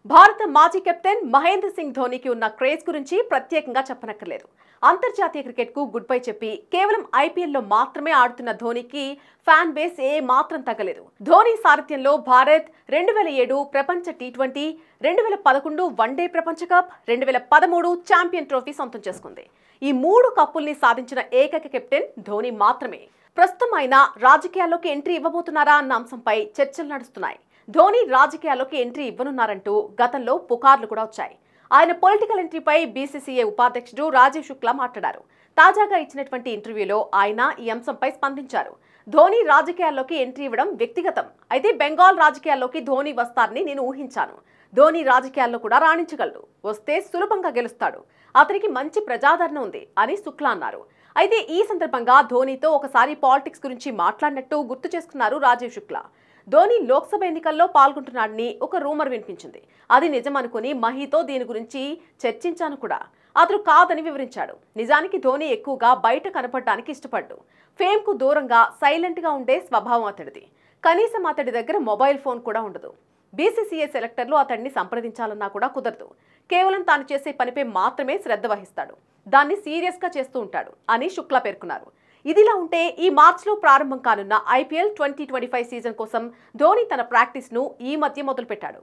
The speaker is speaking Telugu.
భారత మాజీ కెప్టెన్ మహేంద్ర సింగ్ ధోనీకి ఉన్న క్రేజ్ గురించి ప్రత్యేకంగా చెప్పనక్కర్లేదు. అంతర్జాతీయ క్రికెట్కు గుడ్ బై చెప్పి కేవలం ఐపీఎల్లో మాత్రమే ఆడుతున్న ధోనీకి ఫ్యాన్ బేస్ ఏ మాత్రం తగ్గలేదు. ధోనీ సారథ్యంలో భారత్ 2007 ప్రపంచ టీ20, 2011 వన్డే ప్రపంచ కప్, 2013 ఛాంపియన్ ట్రోఫీ సొంతం చేసుకుంది. ఈ 3 కప్పుల్ని సాధించిన ఏకైక కెప్టెన్ ధోనీ మాత్రమే. ప్రస్తుతం ఆయన రాజకీయాల్లోకి ఎంట్రీ ఇవ్వబోతున్నారా అన్న అంశంపై చర్చలు నడుస్తున్నాయి. ధోనీ రాజకీయాల్లోకి ఎంట్రీ ఇవ్వనున్నారంటూ గతంలో పుకార్లు కూడా వచ్చాయి. ఆయన పొలిటికల్ ఎంట్రీపై బీసీసీఐ ఉపాధ్యక్షుడు రాజీవ్ శుక్లా మాట్లాడారు. తాజాగా ఇచ్చినటువంటి ఇంటర్వ్యూలో ఆయన ఈ అంశంపై స్పందించారు. ధోనీ రాజకీయాల్లోకి ఎంట్రీ ఇవ్వడం వ్యక్తిగతం, అయితే బెంగాల్ రాజకీయాల్లోకి ధోనీ వస్తారని నేను ఊహించాను. ధోనీ రాజకీయాల్లో కూడా రాణించగలడు, వస్తే సులభంగా గెలుస్తాడు, అతనికి మంచి ప్రజాదరణ ఉంది అని శుక్లా అన్నారు. అయితే ఈ సందర్భంగా ధోనీతో ఒకసారి పాలిటిక్స్ గురించి మాట్లాడినట్టు గుర్తు చేసుకున్నారు రాజీవ్ శుక్లా. ధోనీ లోక్సభ ఎన్నికల్లో పాల్గొంటున్నాడని ఒక రూమర్ వినిపించింది. అది నిజమనుకుని మహీతో దీని గురించి చర్చించాను కూడా. అతను కాదని వివరించాడు. నిజానికి ధోనీ ఎక్కువగా బయట కనపడడానికి ఇష్టపడ్డు. ఫేమ్కు దూరంగా సైలెంట్గా ఉండే స్వభావం అతడిది. కనీసం అతడి దగ్గర మొబైల్ ఫోన్ కూడా ఉండదు. బీసీసీఐ సెలెక్టర్లు అతడిని సంప్రదించాలన్నా కూడా కుదరదు. కేవలం తాను చేసే పనిపై మాత్రమే శ్రద్ధ వహిస్తాడు. దాన్ని సీరియస్గా చేస్తూ ఉంటాడు అని శుక్లా పేర్కొన్నారు. ఇదిలా ఉంటే ఈ మార్చిలో ప్రారంభం కానున్న ఐపీఎల్ 2025 సీజన్ కోసం ధోనీ తన ప్రాక్టీస్ను ఈ మధ్య మొదలుపెట్టాడు.